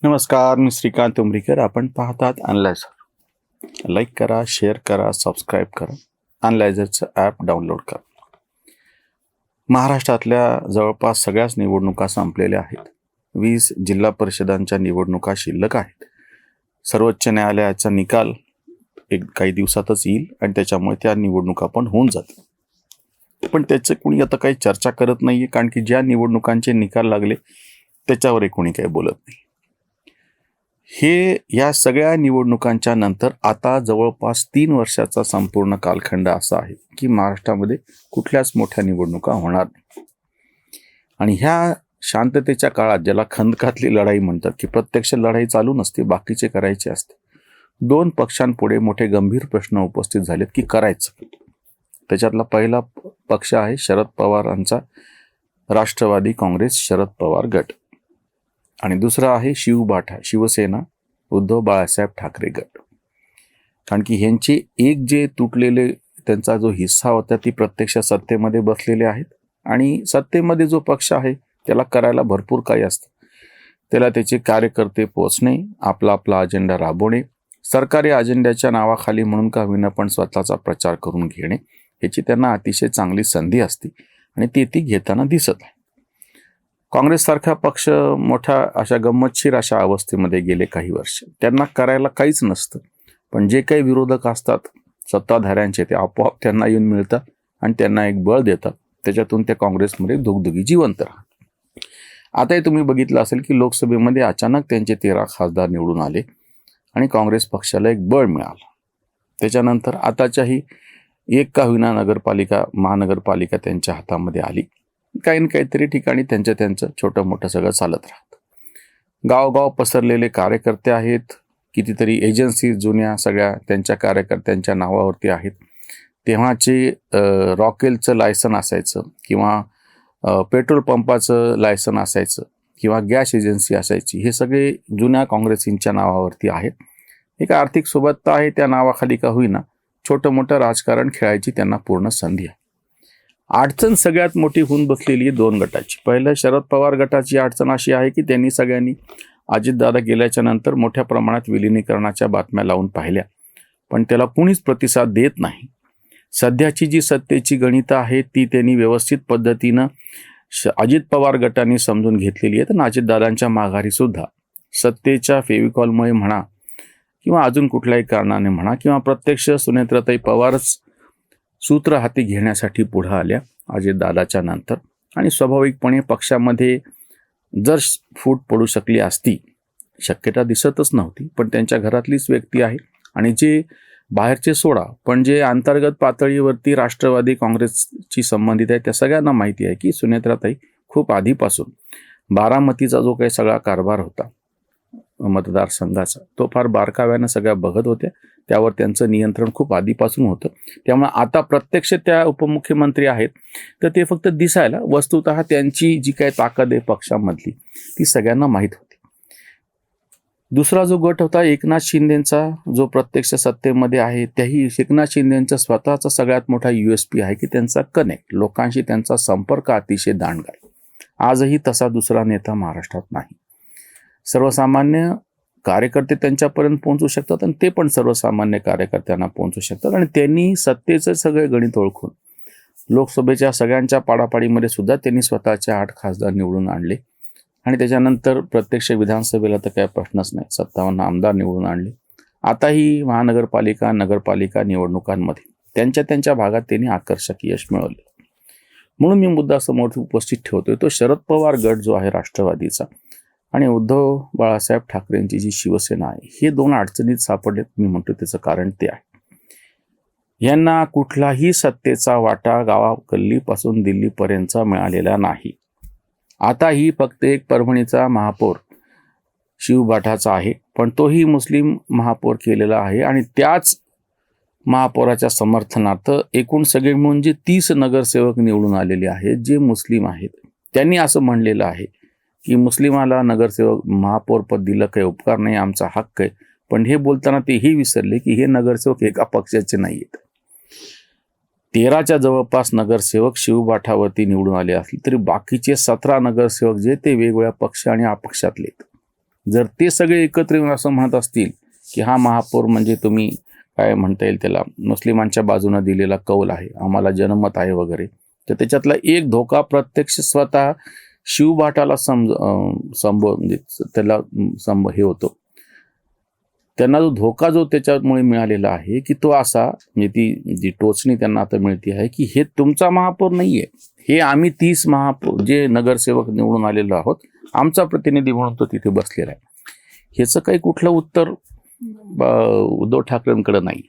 नमस्कार, मी श्रीकांत उमरीकर. आपण पाहतात अनलायझर. लाईक करा, शेअर करा, सबस्क्राईब करा. अनलायझरचं ॲप डाउनलोड करा. महाराष्ट्रातल्या जवळपास सगळ्याच निवडणुका संपलेल्या आहेत. 20 जिल्हा परिषदांच्या निवडणुका शिल्लक आहेत. सर्वोच्च न्यायालयाचा निकाल काही दिवसातच येईल आणि त्याच्यामुळे त्या निवडणुका पण होऊन जातील. पण त्याचं कोणी आता काही चर्चा करत नाही आहे, कारण की ज्या निवडणुकांचे निकाल लागले त्याच्यावरही कोणी काही बोलत नाही. या सगळ्या निवडणुकांच्या नंतर आता जवळपास 3 वर्षाचा संपूर्ण कालखंड असा आहे की महाराष्ट्रामध्ये कुठल्याच मोठ्या निवडणुका होणार नाही. आणि ह्या शांततेच्या काळात, ज्याला खंदकातली लढाई म्हणतात, की प्रत्यक्ष लढाई चालू नसते, बाकीचे करायचे असते, 2 पक्षांपुढे मोठे गंभीर प्रश्न उपस्थित झालेत की करायचं. त्याच्यातला पहिला पक्ष आहे शरद पवारांचा राष्ट्रवादी काँग्रेस शरद पवार गट, आणि दुसरा आहे शिवबाठा शिवसेना उद्धव बाळासाहेब ठाकरे गट. कारण की ह्यांचे एक जे तुटलेले त्यांचा जो हिस्सा होता ती प्रत्यक्ष सत्तेमध्ये बसलेले आहेत, आणि सत्तेमध्ये जो पक्ष आहे त्याला करायला भरपूर काही असतं. त्याला त्याचे कार्यकर्ते पोचणे, आपला आपला अजेंडा राबवणे, सरकारी अजेंड्याच्या नावाखाली म्हणून का होईना पण स्वतःचा प्रचार करून घेणे, ह्याची त्यांना अतिशय चांगली संधी असते आणि ती घेताना दिसत आहे. काँग्रेससारखा पक्ष मोठ्या अशा गंमतशीर अशा अवस्थेमध्ये गेले काही वर्ष. त्यांना करायला काहीच नसतं, पण जे काही विरोधक असतात सत्ताधाऱ्यांचे ते आपोआप त्यांना येऊन मिळतात आणि त्यांना एक बळ देतात. त्याच्यातून त्या काँग्रेसमध्ये दुगदुगी जिवंत राहतात. आताही तुम्ही बघितलं असेल की लोकसभेमध्ये अचानक त्यांचे 13 खासदार निवडून आले आणि काँग्रेस पक्षाला एक बळ मिळालं. त्याच्यानंतर आताच्याही एक का होईना महानगरपालिका त्यांच्या हातामध्ये आली. काही ना काहीतरी ठिकाणी त्यांचं छोटं मोठं सगळं चालत राहतं. गावगाव पसरलेले कार्यकर्ते आहेत, कितीतरी एजन्सी जुन्या सगळ्या त्यांच्या कार्यकर्त्यांच्या नावावरती आहेत. तेव्हाचे रॉकेलचं लायसन असायचं, किंवा पेट्रोल पंपाचं लायसन असायचं, किंवा गॅस एजन्सी असायची, हे सगळे जुन्या काँग्रेसींच्या नावावरती आहेत. एक आर्थिक सुबत्ता आहे, त्या नावाखाली का होईना छोटं मोठं राजकारण खेळायची त्यांना पूर्ण संधी आहे. अडचण सगळ्यात मोठी होऊन बसलेली आहे 2 गटाची. पहिलं शरद पवार गटाची अडचण अशी आहे की त्यांनी सगळ्यांनी अजितदादा गेल्याच्या नंतर मोठ्या प्रमाणात विलिनीकरणाच्या बातम्या लावून पाहिल्या, पण त्याला कुणीच प्रतिसाद देत नाही. सध्याची जी सत्तेची गणितं आहेत ती त्यांनी व्यवस्थित पद्धतीनं अजित पवार गटाने समजून घेतलेली आहेत, आणि अजितदादांच्या माघारी सुद्धा सत्तेच्या फेविकॉलमुळे म्हणा किंवा अजून कुठल्याही कारणाने म्हणा, किंवा प्रत्यक्ष सुनेत्राताई पवारच सूत्र हाती घेण्यासाठी पुढे आल्या अजितदादाच्या नंतर. आणि स्वाभाविकपणे पक्षामध्ये जर फूट पडू शकली असती, शक्यता दिसतच नव्हती, पण त्यांच्या घरातलीच व्यक्ती आहे. आणि जे बाहेरचे सोडा, पण जे अंतर्गत पातळीवरती राष्ट्रवादी काँग्रेसची संबंधित आहे त्या सगळ्यांना माहिती आहे की सुनेत्राताई खूप आधीपासून बारामतीचा जो काही सगळा कारभार होता मतदारसंघाचा, तो फार बारकाव्यानं सगळ्या बघत होत्या. त्यावर त्यांचं नियंत्रण खूप आधीपासून होतं. त्यामुळे आता प्रत्यक्ष त्या उपमुख्यमंत्री आहेत, तर ते फक्त दिसायला, वस्तुतः त्यांची जी काही ताकद आहे पक्षामधली ती सगळ्यांना माहीत होती. दुसरा जो गट होता एकनाथ शिंदेंचा, जो प्रत्यक्ष सत्तेमध्ये आहे, त्याही एकनाथ शिंदेंचा स्वतःचा सगळ्यात मोठा USP आहे की त्यांचा कनेक्ट, लोकांशी त्यांचा संपर्क अतिशय दांडगा आहे. आजही तसा दुसरा नेता महाराष्ट्रात नाही. सर्वसामान्य कार्यकर्ते त्यांच्यापर्यंत पोहोचू शकतात आणि ते पण सर्वसामान्य कार्यकर्त्यांना पोहोचू शकतात. आणि त्यांनी सत्तेचं सगळे गणित ओळखून लोकसभेच्या सगळ्यांच्या पाडापाडीमध्ये सुद्धा त्यांनी स्वतःचे 8 खासदार निवडून आणले. आणि त्याच्यानंतर प्रत्यक्ष विधानसभेला तर काय प्रश्नच नाही, 57 आमदार निवडून आणले. आताही महानगरपालिका नगरपालिका निवडणुकांमध्ये त्यांच्या भागात त्यांनी आकर्षक यश मिळवले. म्हणून मी मुद्दा समोर उपस्थित ठेवतोय तो शरद पवार गट जो आहे राष्ट्रवादीचा, आणि उद्धव बाळासाहेब ठाकरेंची जी शिवसेना आहे, हे 2 अडचणीत सापडलेत. मी म्हणतो त्याचं कारण ते आहे, यांना कुठलाही सत्तेचा वाटा गावागल्लीपासून दिल्लीपर्यंतचा मिळालेला नाही. आताही फक्त एक परभणीचा महापौर शिवबाठाचा आहे, पण तोही मुस्लिम महापौर केलेला आहे. आणि त्याच महापौराच्या समर्थनार्थ एकूण सगळे मिळून जे 30 नगरसेवक निवडून आलेले आहेत जे मुस्लिम आहेत, त्यांनी असं म्हणलेलं आहे की मुस्लिमाला नगरसेवक महापौर पद दिलं काही उपकार नाही, आमचा हक्क आहे. पण हे बोलताना तेही विसरले की हे नगरसेवक एका पक्षाचे नाही आहेत. 13च्या जवळपास नगरसेवक शिवबाठावरती निवडून आले असले तरी बाकीचे 17 नगरसेवक जे ते वेगवेगळ्या पक्ष आणि अपक्षातले आहेत. जर ते सगळे एकत्र येऊन असं म्हणत असतील की हा महापौर म्हणजे तुम्ही काय म्हणता येईल त्याला मुस्लिमांच्या बाजूने दिलेला कौल आहे, आम्हाला जनमत आहे वगैरे, तर त्याच्यातला एक धोका प्रत्यक्ष स्वतः शिवभाटाला म्हणजे त्याला हे होतो, त्यांना जो धोका जो त्याच्यामुळे मिळालेला आहे की तो असा, म्हणजे ती जी टोचणी त्यांना आता मिळते आहे की हे तुमचा महापौर नाही आहे, हे आम्ही 30 महापौर जे नगरसेवक निवडून आलेलो आहोत, आमचा प्रतिनिधी म्हणून तो तिथे बसलेला आहे. ह्याचं काही कुठलं उत्तर उद्धव ठाकरेंकडे नाही.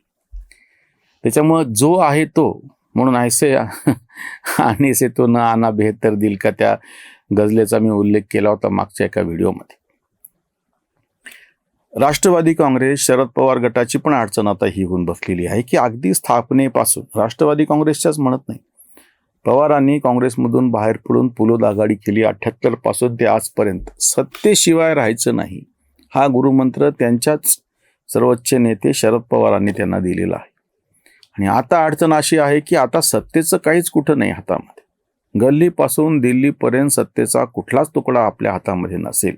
त्याच्यामुळं जो आहे तो म्हणून ऐसे आणि से तो न आना बेहतर दिल का, त्या गझलेचा मी उल्लेख केला होता मागच्या एका व्हिडिओमध्ये. राष्ट्रवादी काँग्रेस शरद पवार गटाची पण अडचण आता ही होऊन बसलेली आहे की अगदी स्थापनेपासून राष्ट्रवादी काँग्रेसच्याच म्हणत नाही, पवारांनी काँग्रेसमधून बाहेर पडून पुलोद आघाडी केली 78 पासून ते आजपर्यंत सत्तेशिवाय राहायचं नाही हा गुरुमंत्र त्यांच्याच सर्वोच्च नेते शरद पवारांनी त्यांना दिलेला आहे. आणि आता अडचण अशी आहे की आता सत्तेचं काहीच कुठं नाही हातामध्ये, गल्लीपासून दिल्लीपर्यंत सत्तेचा कुठलाच तुकडा आपल्या हातामध्ये नसेल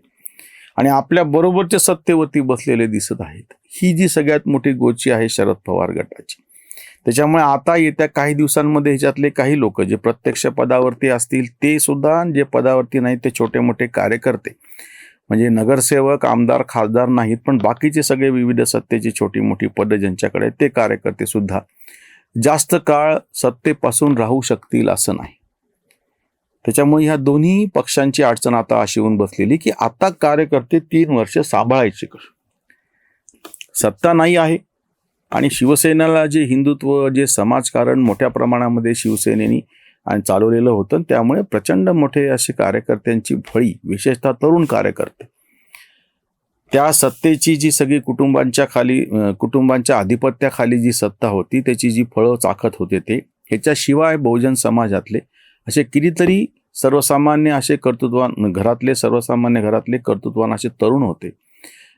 आणि आपल्या बरोबरचे सत्तेवरती बसलेले दिसत आहेत. ही जी सगळ्यात मोठी गोची आहे शरद पवार गटाची. त्याच्यामुळे आता येत्या काही दिवसांमध्ये ह्याच्यातले काही लोक जे प्रत्यक्ष पदावरती असतील ते सुद्धा, जे पदावरती नाहीत ते छोटे मोठे कार्यकर्ते, म्हणजे नगरसेवक आमदार खासदार नाहीत पण बाकीचे सगळे विविध सत्तेची छोटी मोठी पदं ज्यांच्याकडे आहेत ते कार्यकर्ते सुद्धा जास्त काळ सत्तेपासून राहू शकतील असं नाही. त्याच्यामुळे ह्या दोन्ही पक्षांची अडचण आता अशी होऊन बसलेली की आता कार्यकर्ते 3 वर्ष सांभाळायचे कसं, सत्ता नाही आहे आणि शिवसेनेला जे हिंदुत्व जे समाजकारण मोठ्या प्रमाणामध्ये शिवसेनेनी आणि चालवलेलं होतं, त्यामुळे प्रचंड मोठे असे कार्यकर्त्यांची फळी, विशेषतः तरुण कार्यकर्ते, त्या सत्तेची जी सगळी कुटुंबांच्या आधिपत्याखाली जी सत्ता होती त्याची जी फळं चाखत होते ते, ह्याच्याशिवाय बहुजन समाजातले असे कितीतरी सर्वसामान्य असे सर्वसामान्य घरातले कर्तृत्वान असे तरुण होते.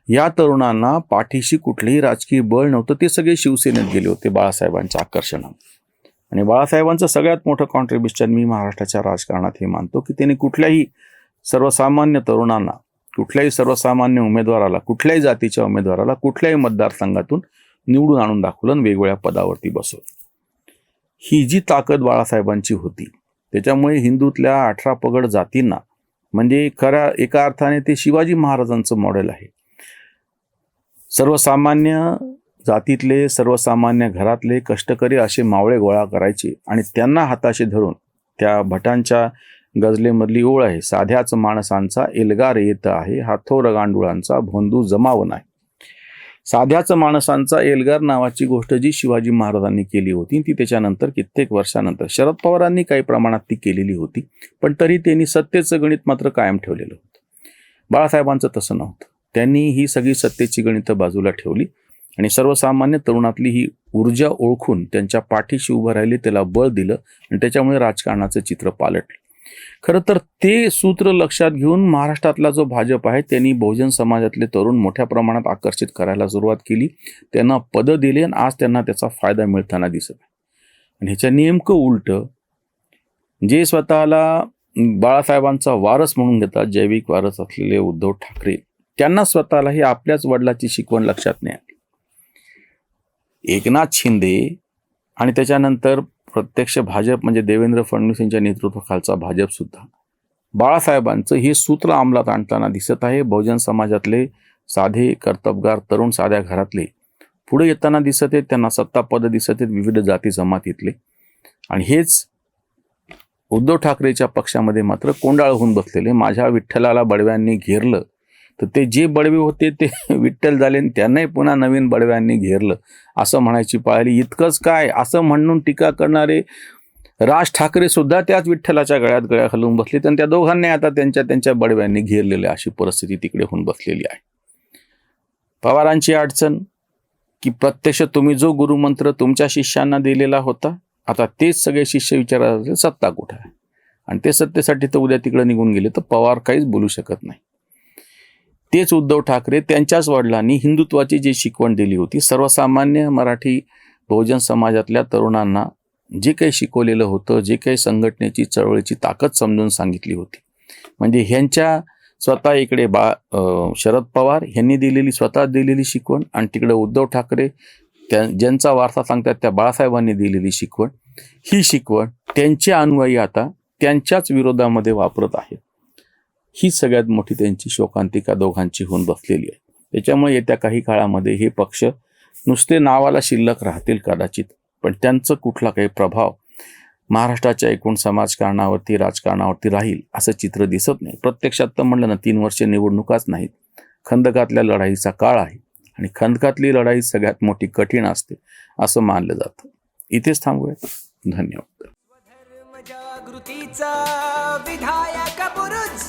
या तरुणांना पाठीशी कुठलेही राजकीय बळ नव्हतं, ते सगळे शिवसेनेत गेले होते बाळासाहेबांच्या आकर्षणाने. आणि बाळासाहेबांचं सगळ्यात मोठं कॉन्ट्रीब्युशन मी महाराष्ट्राच्या राजकारणात हे मानतो की त्यांनी कुठल्याही सर्वसामान्य तरुणांना, कुठल्याही सर्वसामान्य उमेदवाराला, कुठल्याही जातीच्या उमेदवाराला कुठल्याही मतदारसंघातून निवडून आणून दाखवलं आणि वेगवेगळ्या पदावरती बसवलं. ही जी ताकद बाळासाहेबांची होती त्याच्यामुळे हिंदूतल्या 18 पगड जातींना, म्हणजे खऱ्या एका अर्थाने ते शिवाजी महाराजांचं मॉडेल आहे. सर्वसामान्य जातीतले, सर्वसामान्य घरातले कष्टकरी असे मावळे गोळा करायचे आणि त्यांना हाताशी धरून, त्या भटांच्या गझलेमधली ओळ आहे, साध्याच माणसांचा एल्गार येत आहे, हा थोर गांडुळांचा भोंदू जमावून आहे. साध्याच माणसांचा एल्गार नावाची गोष्ट जी शिवाजी महाराजांनी केली होती ती त्याच्यानंतर कित्येक वर्षानंतर शरद पवारांनी काही प्रमाणात ती केलेली होती, पण तरी त्यांनी सत्तेचं गणित मात्र कायम ठेवलेलं होतं. बाळासाहेबांचं तसं नव्हतं. त्यांनी ही सगळी सत्तेची गणितं बाजूला ठेवली आणि सर्वसामान्य तरुणातली ही ऊर्जा ओळखून त्यांच्या पाठीशी उभं राहिले, त्याला बळ दिलं आणि त्याच्यामुळे राजकारणाचं चित्र पालटलं. खरं तर ते सूत्र लक्षात घेऊन महाराष्ट्रातला जो भाजप आहे त्यांनी बहुजन समाजातले तरुण मोठ्या प्रमाणात आकर्षित करायला सुरुवात केली, त्यांना पदं दिली आणि आज त्यांना त्याचा फायदा मिळताना दिसत आहे. आणि ह्याच्या नेमकं उलटं जे स्वतःला बाळासाहेबांचा वारस म्हणून घेतात, जैविक वारस असलेले उद्धव ठाकरे, त्यांना स्वतःला ही आपल्याच वडिलाची शिकवण लक्षात नाही आली. एकनाथ शिंदे आणि त्याच्यानंतर प्रत्यक्ष भाजप म्हणजे देवेंद्र फडणवीस यांच्या नेतृत्वाखालचा भाजप सुद्धा बाळासाहेबांचं हे सूत्र अंमलात आणताना दिसत आहे. बहुजन समाजातले साधे कर्तबगार तरुण साध्या घरातले पुढे येताना दिसत आहेत, त्यांना सत्ता पद दिसत आहेत विविध जाती जमातीतले. आणि हेच उद्धव ठाकरेच्या पक्षामध्ये मात्र कोंडाळ होऊन बसलेले, माझ्या विठ्ठलाला बडव्यांनी घेरलं, तर ते जे बडवे होते ते विठ्ठल झाले आणि त्यांनाही पुन्हा नवीन बडव्यांनी घेरलं असं म्हणायची पाळली. इतकंच काय असं म्हणून टीका करणारे राज ठाकरे सुद्धा त्याच विठ्ठलाच्या गळ्या घालून बसले आणि त्या दोघांनी आता त्यांच्या बडव्यांनी घेरलेले अशी परिस्थिती तिकडे होऊन बसलेली आहे. पवारांची अडचण की प्रत्यक्ष तुम्ही जो गुरुमंत्र तुमच्या शिष्यांना दिलेला होता, आता तेच सगळे शिष्य विचारायचे सत्ता कुठं आहे, आणि ते सत्तेसाठी तर उद्या तिकडे निघून गेले तर पवार काहीच बोलू शकत नाही. तेच उद्धव ठाकरे त्यांच्याच वडिलांनी हिंदुत्वाची जी शिकवण दिली होती, सर्वसामान्य मराठी बहुजन समाजातल्या तरुणांना जे काही शिकवलेलं होतं, जे काही संघटनेची चळवळीची ताकद समजून सांगितली होती, म्हणजे ह्यांच्या स्वतः इकडे शरद पवार यांनी दिलेली स्वतः दिलेली शिकवण आणि तिकडे उद्धव ठाकरे ज्यांचा वारसा सांगतात त्या बाळासाहेबांनी दिलेली शिकवण, ही शिकवण त्यांचे अनुयायी आता त्यांच्याच विरोधामध्ये वापरत आहेत. ही सगळ्यात मोठी त्यांची शोकांतिका दोघांची होऊन बसलेली आहे. त्याच्यामुळे येत्या काही काळामध्ये हे पक्ष नुसते नावाला शिल्लक राहतील कदाचित, पण त्यांचं कुठला काही प्रभाव महाराष्ट्राच्या एकूण समाजकारणावरती राजकारणावरती राहील असं चित्र दिसत नाही. प्रत्यक्षात तर म्हणलं ना 3 वर्ष निवडणुकाच नाहीत, खंदकातल्या लढाईचा काळ आहे आणि खंदकातली लढाई सगळ्यात मोठी कठीण असते असं मानलं जातं. इथेच थांबूया. धन्यवाद. जागृतीचा विधायक बुरुज